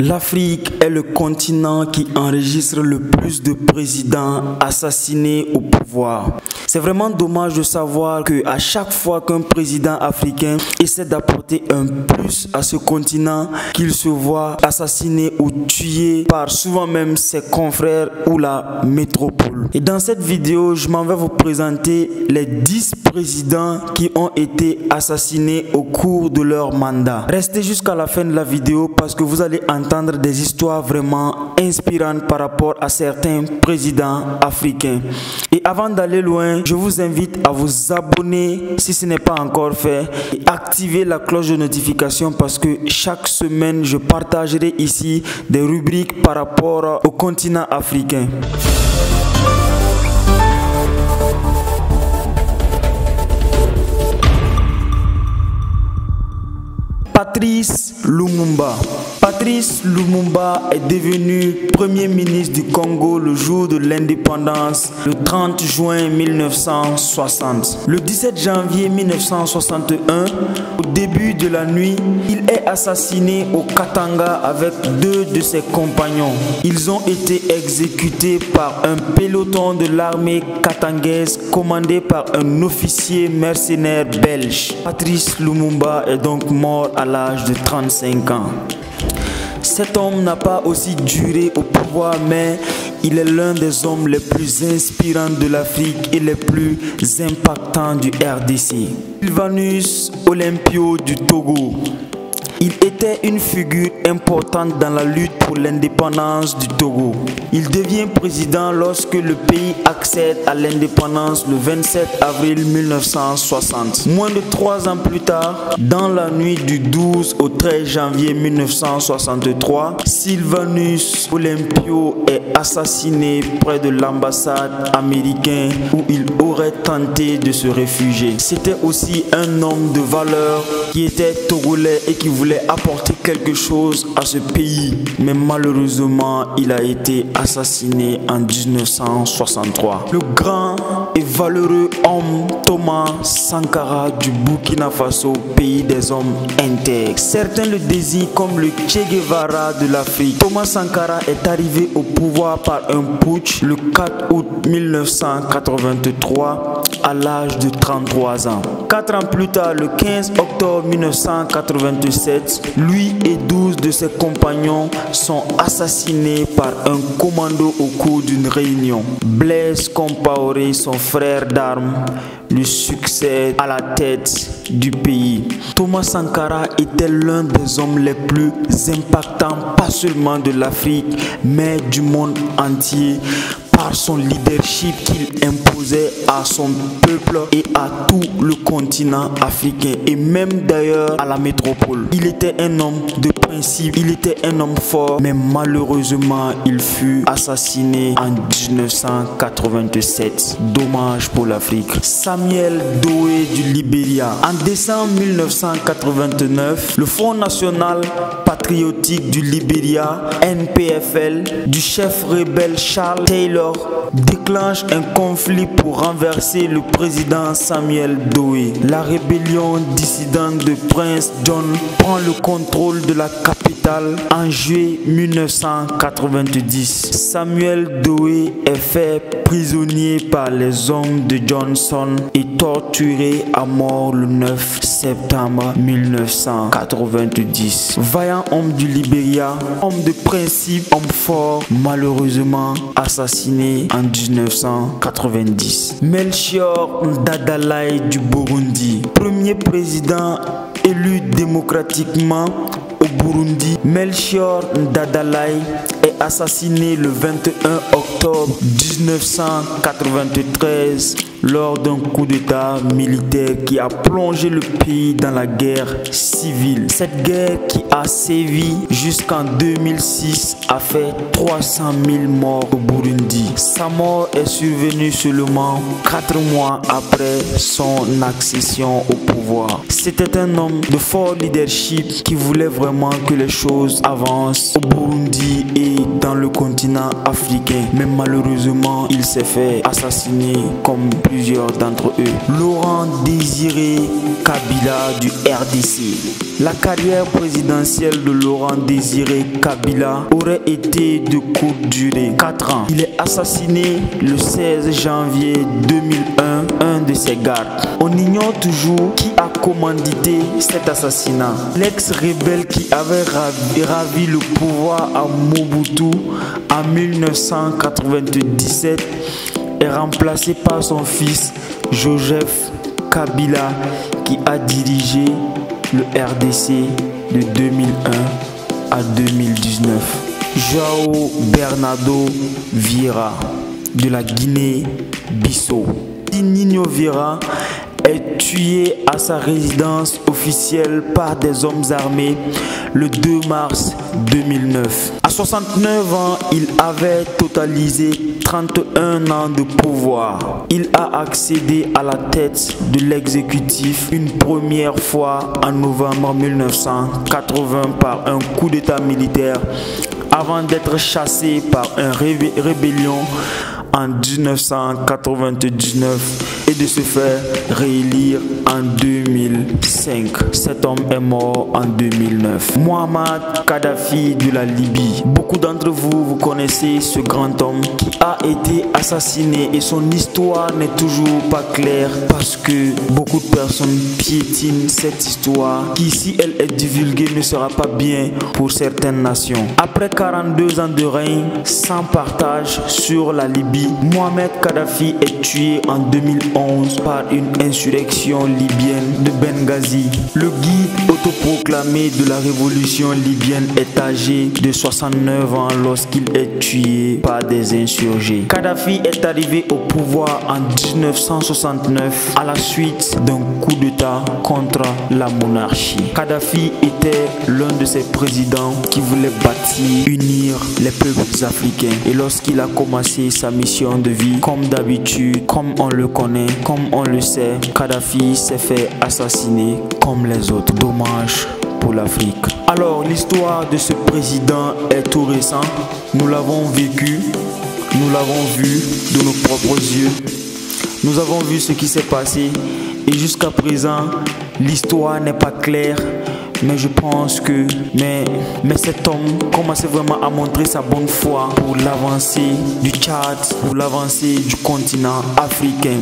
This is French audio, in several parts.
L'Afrique est le continent qui enregistre le plus de présidents assassinés au pouvoir. C'est vraiment dommage de savoir qu'à chaque fois qu'un président africain essaie d'apporter un plus à ce continent, qu'il se voit assassiné ou tué par souvent même ses confrères ou la métropole. Et dans cette vidéo, je m'en vais vous présenter les 10 présidents qui ont été assassinés au cours de leur mandat. Restez jusqu'à la fin de la vidéo parce que vous allez entendre des histoires vraiment inspirantes par rapport à certains présidents africains. Et avant d'aller loin, je vous invite à vous abonner si ce n'est pas encore fait et activer la cloche de notification parce que chaque semaine, je partagerai ici des rubriques par rapport au continent africain. Patrice Lumumba. Patrice Lumumba est devenu Premier ministre du Congo le jour de l'indépendance, le 30 juin 1960. Le 17 janvier 1961, au début de la nuit, il est assassiné au Katanga avec 2 de ses compagnons. Ils ont été exécutés par un peloton de l'armée katangaise commandé par un officier mercenaire belge. Patrice Lumumba est donc mort à l'âge de 35 ans. Cet homme n'a pas aussi duré au pouvoir, mais il est l'un des hommes les plus inspirants de l'Afrique et les plus impactants du RDC. Sylvanus Olympio du Togo. Il était une figure importante dans la lutte pour l'indépendance du Togo. Il devient président lorsque le pays accède à l'indépendance le 27 avril 1960. Moins de 3 ans plus tard, dans la nuit du 12 au 13 janvier 1963, Sylvanus Olympio est assassiné près de l'ambassade américaine où il aurait tenté de se réfugier. C'était aussi un homme de valeur qui était togolais et qui voulait apporter quelque chose à ce pays, mais malheureusement il a été assassiné en 1963. Le grand et valeureux homme Thomas Sankara du Burkina Faso, pays des hommes intègres. Certains le désignent comme le Che Guevara de l'Afrique. Thomas Sankara est arrivé au pouvoir par un putsch le 4 août 1983 à l'âge de 33 ans. 4 ans plus tard, le 15 octobre 1987, lui et 12 de ses compagnons sont assassinés par un commando au cours d'une réunion. Blaise Compaoré, son frère d'armes, lui succède à la tête du pays. Thomas Sankara était l'un des hommes les plus impactants, pas seulement de l'Afrique, mais du monde entier, par son leadership qu'il imposait à son peuple et à tout le continent africain et même d'ailleurs à la métropole. Il était un homme de principe, il était un homme fort, mais malheureusement il fut assassiné en 1987. Dommage pour l'Afrique. Samuel Doe du Libéria. En décembre 1989, le Front National Patriotique du Libéria, NPFL, du chef rebelle Charles Taylor déclenche un conflit pour renverser le président Samuel Doe. La rébellion dissidente de Prince John prend le contrôle de la capitale en juillet 1990. Samuel Doe est fait prisonnier par les hommes de Johnson et torturé à mort le 9 septembre 1990. Vaillant homme du Libéria, homme de principe, homme fort, malheureusement assassiné en 1990. Melchior Ndadaye du Burundi, premier président élu démocratiquement au Burundi. Melchior Ndadaye est assassiné le 21 octobre 1993 lors d'un coup d'état militaire qui a plongé le pays dans la guerre civile. Cette guerre qui a sévi jusqu'en 2006 a fait 300 000 morts au Burundi. Sa mort est survenue seulement 4 mois après son accession au pouvoir. C'était un homme de fort leadership qui voulait vraiment que les choses avancent au Burundi et dans le continent africain. Mais malheureusement, il s'est fait assassiner comme plusieurs d'entre eux. Laurent Désiré Kabila du RDC. La carrière présidentielle de Laurent Désiré Kabila aurait été de courte durée, 4 ans. Il est assassiné le 16 janvier 2001, un de ses gardes. On ignore toujours qui a commandité cet assassinat. L'ex-rebelle qui avait ravi le pouvoir à Mobutu en 1997 est remplacé par son fils Joseph Kabila qui a dirigé le RDC de 2001 à 2019. João Bernardo Vieira de la Guinée-Bissau. Nino Vieira est tué à sa résidence officielle par des hommes armés le 2 mars 2009. À 69 ans, il avait totalisé 31 ans de pouvoir. Il a accédé à la tête de l'exécutif une première fois en novembre 1980 par un coup d'état militaire avant d'être chassé par une rébellion en 1999 et de se faire réélire en 2005. Cet homme est mort en 2009. Mouammar Kadhafi de la Libye. Beaucoup d'entre vous connaissez ce grand homme qui a été assassiné et son histoire n'est toujours pas claire parce que beaucoup de personnes piétinent cette histoire qui, si elle est divulguée, ne sera pas bien pour certaines nations. Après 42 ans de règne sans partage sur la Libye, Mouammar Kadhafi est tué en 2011 par une insurrection libyenne de Benghazi. Le guide autoproclamé de la révolution libyenne est âgé de 69 ans lorsqu'il est tué par des insurgés. Kadhafi est arrivé au pouvoir en 1969 à la suite d'un coup d'état contre la monarchie. Kadhafi était l'un de ces présidents qui voulait bâtir, unir les peuples africains. Et lorsqu'il a commencé sa mission de vie, comme d'habitude, comme on le connaît, comme on le sait, Kadhafi s'est fait assassiner comme les autres. Dommage pour l'Afrique. Alors, l'histoire de ce président est tout récent. Nous l'avons vécu, nous l'avons vu de nos propres yeux. Nous avons vu ce qui s'est passé et jusqu'à présent, l'histoire n'est pas claire. Mais je pense que mais cet homme commençait vraiment à montrer sa bonne foi pour l'avancée du Tchad, pour l'avancée du continent africain.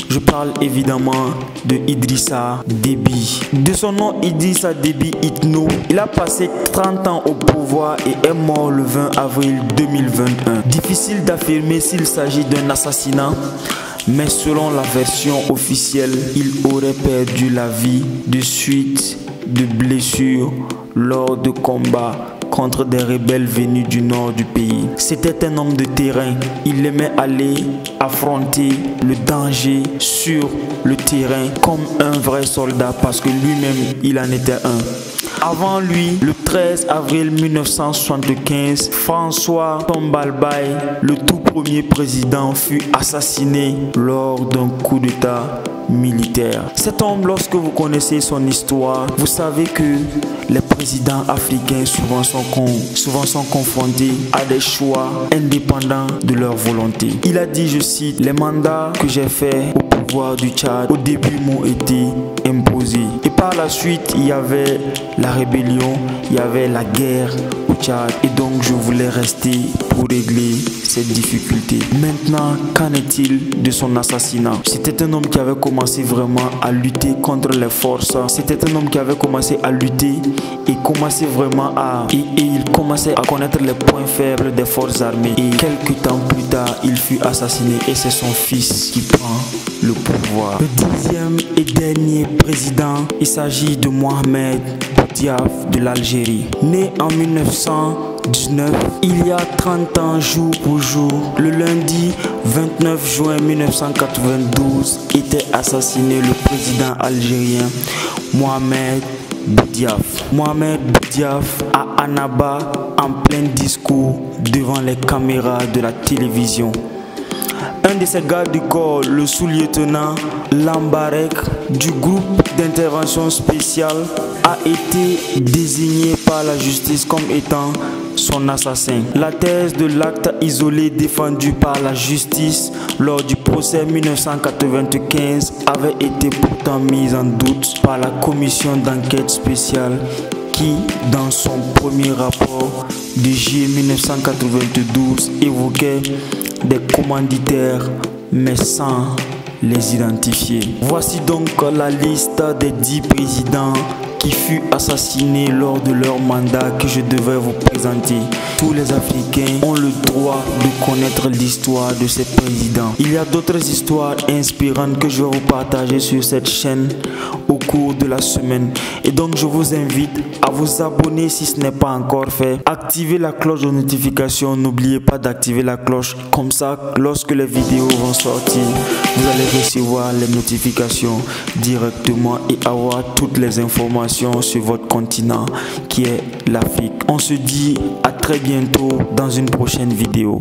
Je parle évidemment de Idrissa Déby. De son nom Idrissa Déby Itno, il a passé 30 ans au pouvoir et est mort le 20 avril 2021. Difficile d'affirmer s'il s'agit d'un assassinat, mais selon la version officielle, il aurait perdu la vie de suite de blessures lors de combats contre des rebelles venus du nord du pays. C'était un homme de terrain. Il aimait aller affronter le danger sur le terrain comme un vrai soldat parce que lui-même, il en était un. Avant lui, le 13 avril 1975, François Tombalbaye, le tout premier président, fut assassiné lors d'un coup d'état militaire. Cet homme, lorsque vous connaissez son histoire, vous savez que les présidents africains souvent sont confrontés à des choix indépendants de leur volonté. Il a dit, je cite, « Les mandats que j'ai faits au pouvoir du Tchad au début m'ont été imposés. » Et par la suite, il y avait la rébellion, il y avait la guerre au Tchad. Et donc, je voulais rester pour régler cette difficulté. Maintenant, qu'en est-il de son assassinat? C'était un homme qui avait commencé vraiment à lutter contre les forces. C'était un homme qui avait commencé à lutter et commençait vraiment et il commençait à connaître les points faibles des forces armées. Et quelques temps plus tard, il fut assassiné et c'est son fils qui prend le pouvoir. Le 10e et dernier président, il s'agit de Mohamed Boudiaf de l'Algérie. Né en 1919, il y a 30 ans jour pour jour, le lundi 29 juin 1992, était assassiné le président algérien Mohamed Boudiaf. Mohamed Boudiaf à Annaba en plein discours devant les caméras de la télévision. Un de ses gardes du corps, le sous-lieutenant Lambarek du groupe d'intervention spéciale, a été désigné par la justice comme étant son assassin. La thèse de l'acte isolé défendu par la justice lors du procès 1995 avait été pourtant mise en doute par la commission d'enquête spéciale qui, dans son premier rapport de juillet 1992, évoquait des commanditaires mais sans les identifier. Voici donc la liste des 10 présidents qui furent assassinés lors de leur mandat que je devais vous présenter. Tous les Africains ont le droit de connaître l'histoire de ces présidents. Il y a d'autres histoires inspirantes que je vais vous partager sur cette chaîne au cours de la semaine. Et donc je vous invite à vous abonner si ce n'est pas encore fait. Activez la cloche de notification. N'oubliez pas d'activer la cloche. Comme ça, lorsque les vidéos vont sortir, vous allez recevoir les notifications directement et avoir toutes les informations sur votre continent qui est l'Afrique. On se dit à très bientôt dans une prochaine vidéo.